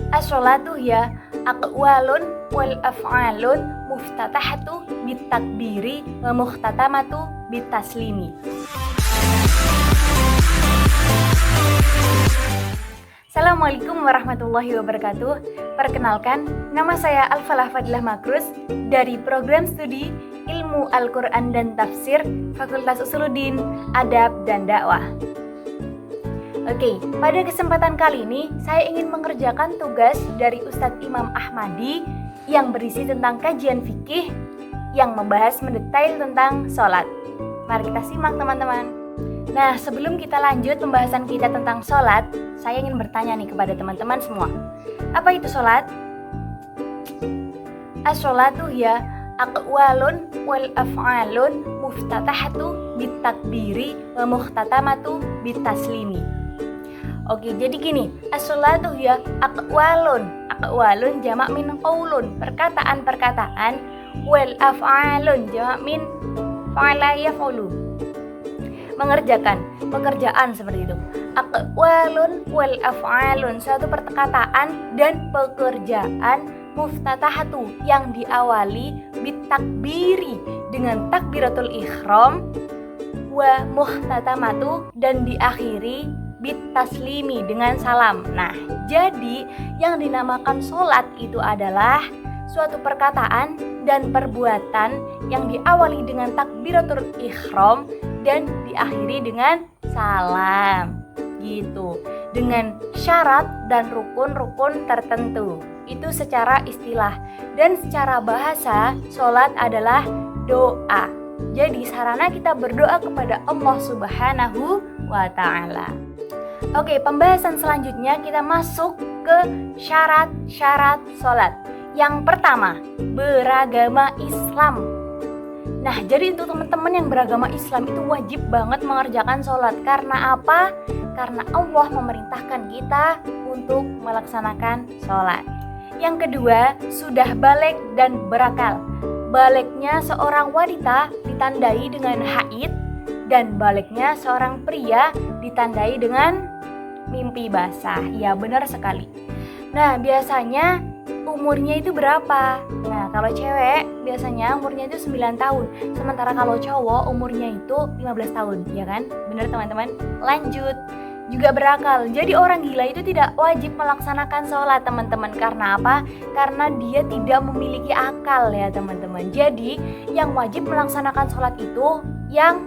As-sholatu ya aqwalun wal af'alun muftatahatu bitakbiri wa mukhtatamatu bitaslimi. Assalamualaikum warahmatullahi wabarakatuh. Perkenalkan, nama saya Al-Falah Fadilah Makrus dari program studi Ilmu Al-Quran dan Tafsir Fakultas Usuluddin, Adab dan Dakwah. Oke, pada kesempatan kali ini saya ingin mengerjakan tugas dari Ustadz Imam Ahmadi yang berisi tentang kajian fikih yang membahas mendetail tentang sholat. Mari kita simak teman-teman. Nah, sebelum kita lanjut pembahasan kita tentang sholat, saya ingin bertanya nih kepada teman-teman semua. Apa itu sholat? As-sholatu ya aqwalun wal af'alun muftatahatu bitakbiri wa mukhtatamatu bitaslimi. Oke, jadi gini, as-sholatu ya aqwalun jamak min qaulun, perkataan-perkataan, wal af'alun jamak min fa'ala yaf'ulu, mengerjakan, pekerjaan seperti itu. Aqwalun wal af'alun, suatu perkataan dan pekerjaan, muftatahatu yang diawali bitakbiri dengan takbiratul ihram, wa mukhtatamatu dan diakhiri bitaslimi dengan salam. Nah, jadi yang dinamakan sholat itu adalah suatu perkataan dan perbuatan yang diawali dengan takbiratul ihram dan diakhiri dengan salam gitu, dengan syarat dan rukun-rukun tertentu. Itu secara istilah. Dan secara bahasa, sholat adalah doa. Jadi sarana kita berdoa kepada Allah Subhanahu wa ta'ala. Oke, pembahasan selanjutnya kita masuk ke syarat-syarat sholat. Yang pertama, beragama Islam. Nah, jadi untuk teman-teman yang beragama Islam itu wajib banget mengerjakan sholat. Karena apa? Karena Allah memerintahkan kita untuk melaksanakan sholat. Yang kedua, sudah baligh dan berakal. Balighnya seorang wanita ditandai dengan haid, dan balighnya seorang pria ditandai dengan mimpi basah. Ya, benar sekali. Nah, biasanya umurnya itu berapa? Nah, kalau cewek biasanya umurnya itu 9 tahun. Sementara kalau cowok umurnya itu 15 tahun, ya kan? Bener teman-teman? Lanjut. Juga berakal. Jadi orang gila itu tidak wajib melaksanakan sholat, teman-teman. Karena apa? Karena dia tidak memiliki akal, ya teman-teman. Jadi yang wajib melaksanakan sholat itu yang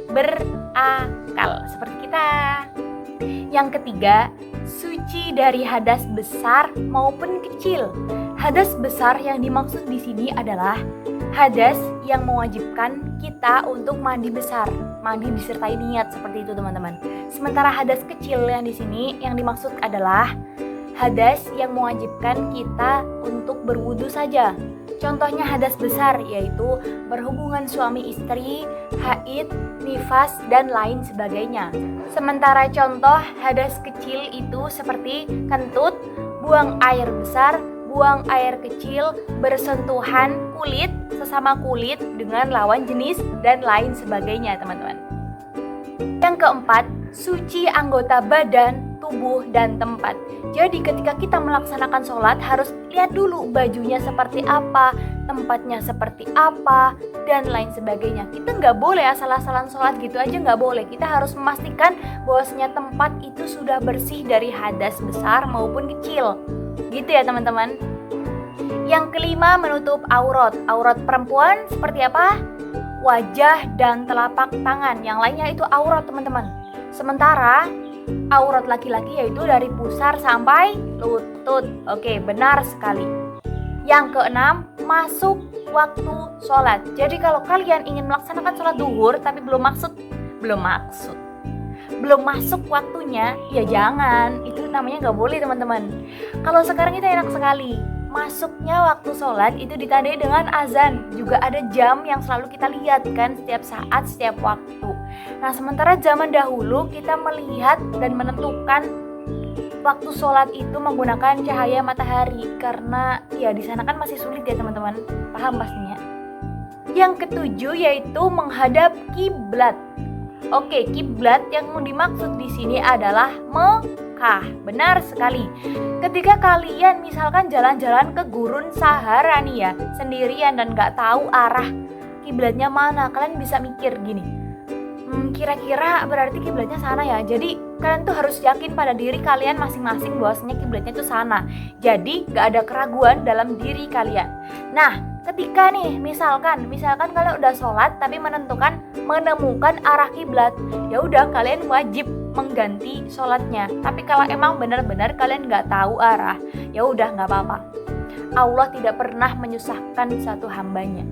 berakal, seperti kita. Yang ketiga, suci dari hadas besar maupun kecil. Hadas besar yang dimaksud di sini adalah hadas yang mewajibkan kita untuk mandi besar, mandi disertai niat, seperti itu teman-teman. Sementara hadas kecil yang di sini yang dimaksud adalah hadas yang mewajibkan kita untuk berwudu saja. Contohnya hadas besar yaitu berhubungan suami istri, haid, nifas, dan lain sebagainya. Sementara contoh hadas kecil itu seperti kentut, buang air besar, buang air kecil, bersentuhan kulit sesama kulit dengan lawan jenis, dan lain sebagainya teman-teman. Yang keempat, suci anggota badan, tubuh, dan tempat. Jadi ketika kita melaksanakan sholat harus lihat dulu bajunya seperti apa, tempatnya seperti apa, dan lain sebagainya. Kita nggak boleh asal-asalan sholat gitu aja, nggak boleh. Kita harus memastikan bahwasanya tempat itu sudah bersih dari hadas besar maupun kecil. Gitu ya teman-teman. Yang kelima, menutup aurat. Aurat perempuan seperti apa? Wajah dan telapak tangan. Yang lainnya itu aurat teman-teman. Sementara aurat laki-laki yaitu dari pusar sampai lutut. Oke, benar sekali. Yang keenam, masuk waktu sholat. Jadi kalau kalian ingin melaksanakan sholat duhur tapi belum masuk waktunya, ya jangan. Itu namanya nggak boleh teman-teman. Kalau sekarang itu enak sekali. Masuknya waktu sholat itu ditandai dengan azan. Juga ada jam yang selalu kita lihat kan, setiap saat, setiap waktu. Nah, sementara zaman dahulu kita melihat dan menentukan waktu sholat itu menggunakan cahaya matahari. Karena ya di sana kan masih sulit ya teman-teman. Paham pastinya. Yang ketujuh yaitu menghadap kiblat. Oke, kiblat yang dimaksud di sini adalah Mekah. Benar sekali. Ketika kalian misalkan jalan-jalan ke gurun Sahara nih ya, sendirian dan nggak tahu arah kiblatnya mana, kalian bisa mikir gini, kira-kira berarti kiblatnya sana ya. Jadi kalian tuh harus yakin pada diri kalian masing-masing bahwasanya kiblatnya itu sana. Jadi nggak ada keraguan dalam diri kalian. Nah, ketika nih misalkan kalian udah sholat tapi menemukan arah kiblat, ya udah kalian wajib mengganti sholatnya. Tapi kalau emang benar-benar kalian nggak tahu arah, ya udah nggak apa-apa. Allah tidak pernah menyusahkan satu hambanya.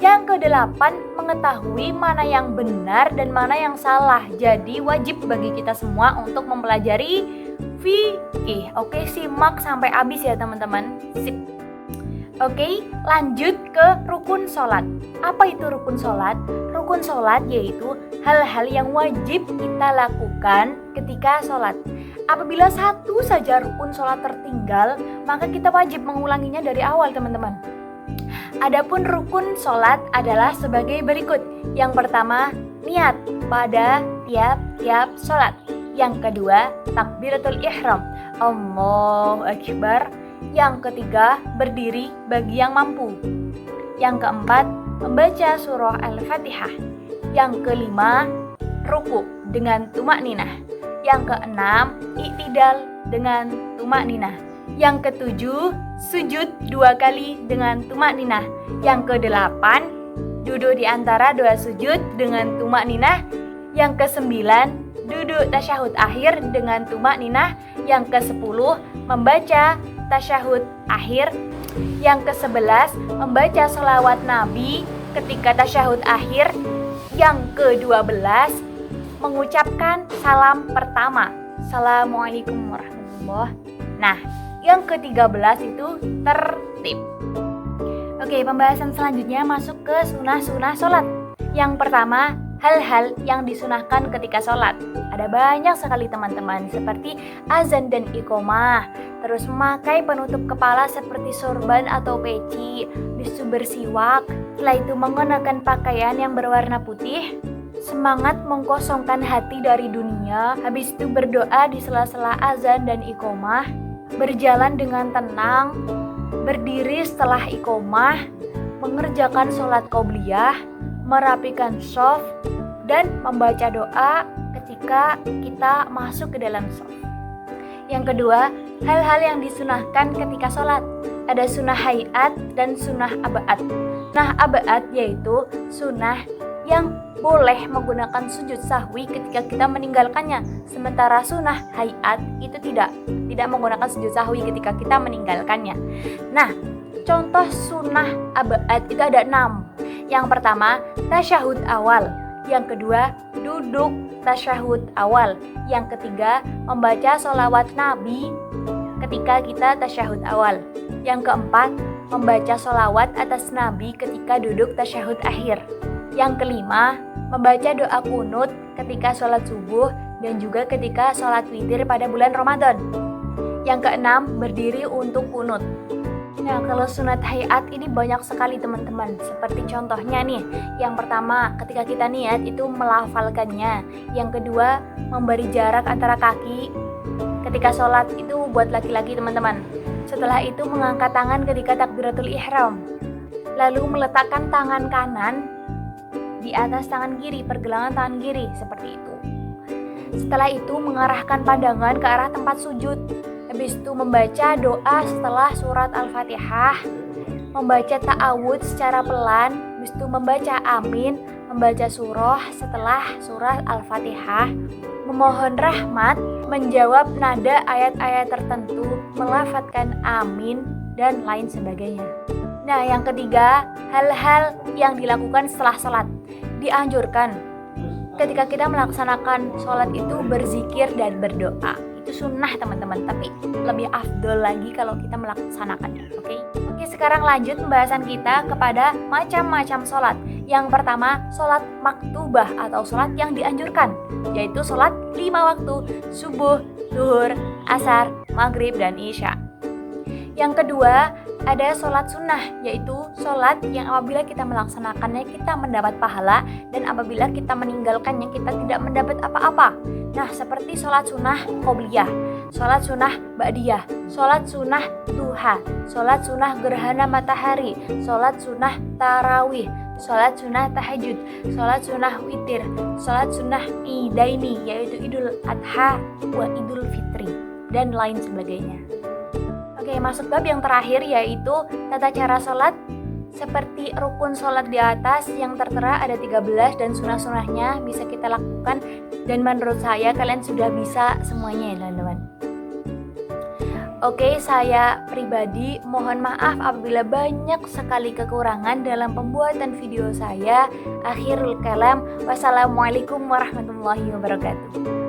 Yang kedelapan, mengetahui mana yang benar dan mana yang salah. Jadi wajib bagi kita semua untuk mempelajari fikih. Oke, simak sampai habis ya teman-teman. Sip. Oke, lanjut ke rukun sholat. Apa itu rukun sholat? Rukun sholat yaitu hal-hal yang wajib kita lakukan ketika sholat. Apabila satu saja rukun sholat tertinggal, maka kita wajib mengulanginya dari awal teman-teman. Adapun rukun sholat adalah sebagai berikut. Yang pertama, niat pada tiap-tiap sholat. Yang kedua, takbiratul ihram, Allahu Akbar. Yang ketiga, berdiri bagi yang mampu. Yang keempat, membaca surah Al-Fatihah. Yang kelima, ruku dengan tumakninah. Yang keenam, iktidal dengan tumakninah. Yang ketujuh, sujud 2 kali dengan tumakninah. Yang kedelapan, duduk di antara 2 sujud dengan tumakninah. Yang kesembilan, duduk tasyahud akhir dengan tumakninah. Yang ke-10, membaca tasyahud akhir. Yang ke-11, membaca sholawat Nabi ketika tasyahud akhir. Yang ke-12, mengucapkan salam pertama, Assalamualaikum warahmatullahi. Nah, yang ke-13 itu tertib. Oke, pembahasan selanjutnya masuk ke sunah-sunah sholat. Yang pertama, hal-hal yang disunahkan ketika sholat. Ada banyak sekali teman-teman, seperti azan dan iqomah, terus memakai penutup kepala seperti sorban atau peci, bisu bersiwak, setelah itu mengenakan pakaian yang berwarna putih, semangat mengkosongkan hati dari dunia, habis itu berdoa di sela-sela azan dan iqomah, berjalan dengan tenang, berdiri setelah iqomah, mengerjakan sholat qobliyah, merapikan shaf, dan membaca doa ketika kita masuk ke dalam shaf. Yang kedua, hal-hal yang disunahkan ketika sholat. Ada sunnah hayat dan sunnah abad. Nah, abad yaitu sunnah yang boleh menggunakan sujud sahwi ketika kita meninggalkannya. Sementara sunnah hayat itu tidak menggunakan sujud sahwi ketika kita meninggalkannya. Nah, contoh sunnah abad itu ada 6. Yang pertama, tasyahud awal. Yang kedua, duduk tasyahud awal. Yang ketiga, membaca sholawat Nabi ketika kita tasyahud awal. Yang keempat, membaca sholawat atas Nabi ketika duduk tasyahud akhir. Yang kelima, membaca doa kunut ketika sholat subuh dan juga ketika sholat witir pada bulan Ramadan. Yang keenam, berdiri untuk kunut. Nah, kalau sunat hayat ini banyak sekali teman-teman. Seperti contohnya nih, yang pertama ketika kita niat itu melafalkannya. Yang kedua, memberi jarak antara kaki ketika sholat itu buat laki-laki teman-teman. Setelah itu mengangkat tangan ketika takbiratul ihram. Lalu meletakkan tangan kanan di atas tangan kiri, pergelangan tangan kiri, seperti itu. Setelah itu mengarahkan pandangan ke arah tempat sujud. Habis itu membaca doa setelah surat Al-Fatihah, membaca ta'awudz secara pelan, habis itu membaca amin, membaca surah setelah surat Al-Fatihah, memohon rahmat, menjawab nada ayat-ayat tertentu, melafadzkan amin, dan lain sebagainya. Nah, yang ketiga, hal-hal yang dilakukan setelah sholat. Dianjurkan ketika kita melaksanakan sholat itu berzikir dan berdoa. Itu sunnah teman-teman, tapi lebih afdol lagi kalau kita melaksanakannya. Oke, sekarang lanjut pembahasan kita kepada macam-macam sholat. Yang pertama, sholat maktubah atau sholat yang dianjurkan, yaitu sholat 5 waktu, subuh, zuhur, asar, maghrib, dan isya. Yang kedua, ada sholat sunnah, yaitu sholat yang apabila kita melaksanakannya kita mendapat pahala, dan apabila kita meninggalkannya kita tidak mendapat apa-apa. Nah, seperti sholat sunnah qobliyah, sholat sunnah ba'diyah, sholat sunnah duha, sholat sunnah gerhana matahari, sholat sunnah tarawih, sholat sunnah tahajud, sholat sunnah witir, sholat sunnah idaini, yaitu idul adha wa idul fitri, dan lain sebagainya. Oke, masuk bab yang terakhir, yaitu tata cara sholat. Seperti rukun sholat di atas yang tertera ada 13 dan sunnah-sunnahnya bisa kita lakukan, dan menurut saya kalian sudah bisa semuanya ya teman-teman. Oke, saya pribadi mohon maaf apabila banyak sekali kekurangan dalam pembuatan video saya. Akhirul kalam, wassalamualaikum warahmatullahi wabarakatuh.